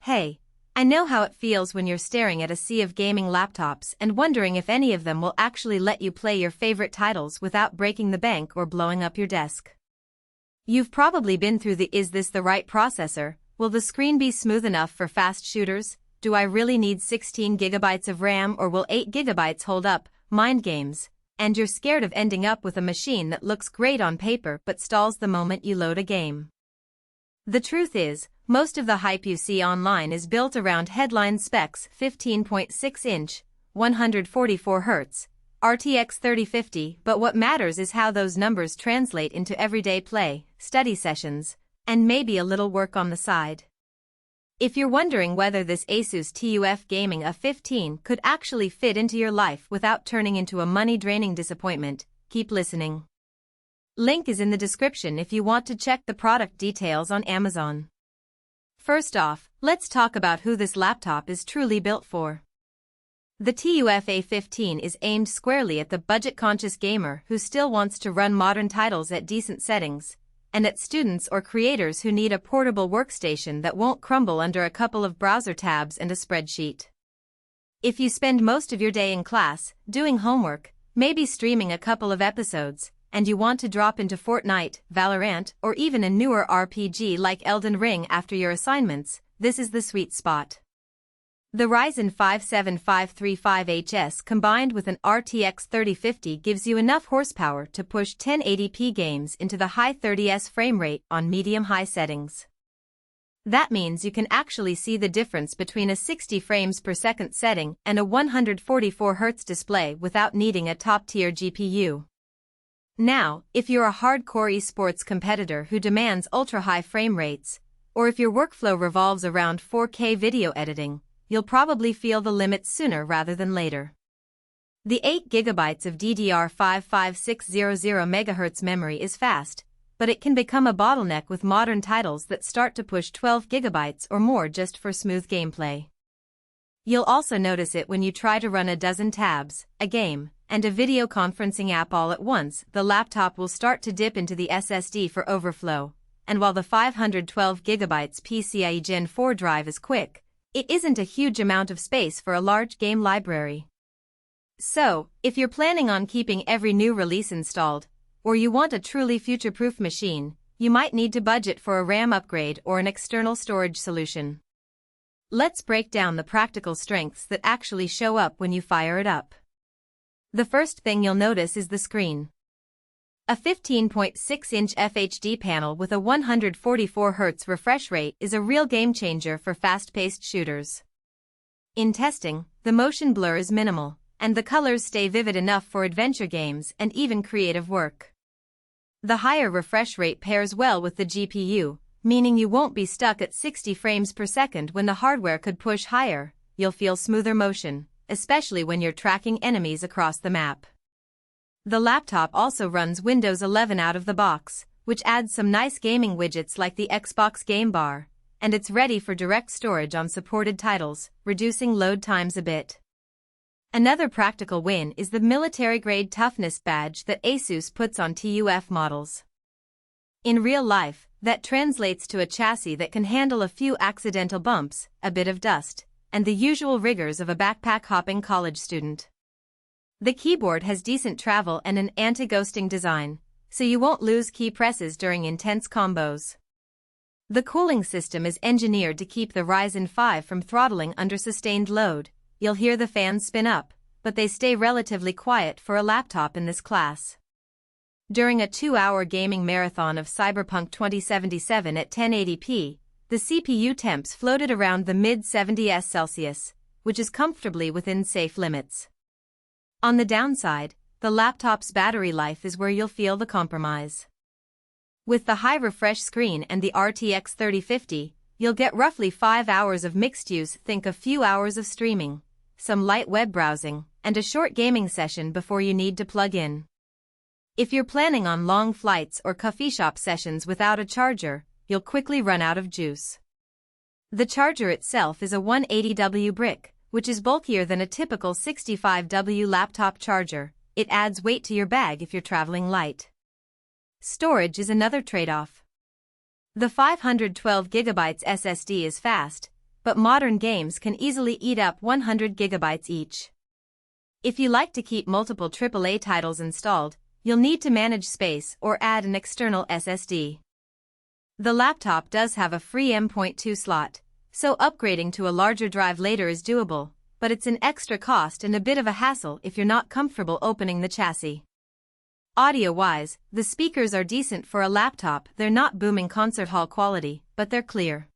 Hey, I know how it feels when you're staring at a sea of gaming laptops and wondering if any of them will actually let you play your favorite titles without breaking the bank or blowing up your desk. You've probably been through the "is this the right processor? Will the screen be smooth enough for fast shooters? Do I really need 16 gigabytes of RAM or will 8 gigabytes hold up?" mind games, and you're scared of ending up with a machine that looks great on paper but stalls the moment you load a game. The truth is, most of the hype you see online is built around headline specs: 15.6-inch, 144 Hz, RTX 3050, but what matters is how those numbers translate into everyday play, study sessions, and maybe a little work on the side. If you're wondering whether this ASUS TUF Gaming A15 could actually fit into your life without turning into a money-draining disappointment, keep listening. Link is in the description if you want to check the product details on Amazon. First off, let's talk about who this laptop is truly built for. The TUF A15 is aimed squarely at the budget-conscious gamer who still wants to run modern titles at decent settings, and at students or creators who need a portable workstation that won't crumble under a couple of browser tabs and a spreadsheet. If you spend most of your day in class, doing homework, maybe streaming a couple of episodes, and you want to drop into Fortnite, Valorant, or even a newer RPG like Elden Ring after your assignments, this is the sweet spot. The Ryzen 5 7535HS combined with an RTX 3050 gives you enough horsepower to push 1080p games into the high 30s frame rate on medium-high settings. That means you can actually see the difference between a 60 frames per second setting and a 144 Hz display without needing a top-tier GPU. Now, if you're a hardcore esports competitor who demands ultra-high frame rates, or if your workflow revolves around 4K video editing, you'll probably feel the limits sooner rather than later. The 8 GB of DDR5 5600 MHz memory is fast, but it can become a bottleneck with modern titles that start to push 12 GB or more just for smooth gameplay. You'll also notice it when you try to run a dozen tabs, a game, and a video conferencing app all at once. The laptop will start to dip into the SSD for overflow, and while the 512 GB PCIe Gen4 drive is quick, it isn't a huge amount of space for a large game library. So, if you're planning on keeping every new release installed, or you want a truly future-proof machine, you might need to budget for a RAM upgrade or an external storage solution. Let's break down the practical strengths that actually show up when you fire it up. The first thing you'll notice is the screen. A 15.6-inch FHD panel with a 144 Hz refresh rate is a real game-changer for fast-paced shooters. In testing, the motion blur is minimal, and the colors stay vivid enough for adventure games and even creative work. The higher refresh rate pairs well with the GPU, meaning you won't be stuck at 60 frames per second when the hardware could push higher. You'll feel smoother motion, especially when you're tracking enemies across the map. The laptop also runs Windows 11 out of the box, which adds some nice gaming widgets like the Xbox Game Bar, and it's ready for direct storage on supported titles, reducing load times a bit. Another practical win is the military-grade toughness badge that ASUS puts on TUF models. In real life, that translates to a chassis that can handle a few accidental bumps, a bit of dust, and the usual rigors of a backpack-hopping college student. The keyboard has decent travel and an anti-ghosting design, so you won't lose key presses during intense combos. The cooling system is engineered to keep the Ryzen 5 from throttling under sustained load. You'll hear the fans spin up, but they stay relatively quiet for a laptop in this class. During a 2-hour gaming marathon of Cyberpunk 2077 at 1080p, the CPU temps floated around the mid-70s Celsius, which is comfortably within safe limits. On the downside, the laptop's battery life is where you'll feel the compromise. With the high refresh screen and the RTX 3050, you'll get roughly 5 hours of mixed use. Think a few hours of streaming, some light web browsing, and a short gaming session before you need to plug in. If you're planning on long flights or coffee shop sessions without a charger, you'll quickly run out of juice. The charger itself is a 180W brick, which is bulkier than a typical 65W laptop charger. It adds weight to your bag if you're traveling light. Storage is another trade-off. The 512GB SSD is fast, but modern games can easily eat up 100 gigabytes each. If you like to keep multiple AAA titles installed, you'll need to manage space or add an external SSD. The laptop does have a free M.2 slot, so upgrading to a larger drive later is doable, but it's an extra cost and a bit of a hassle if you're not comfortable opening the chassis. Audio-wise, the speakers are decent for a laptop. They're not booming concert hall quality, but they're clear.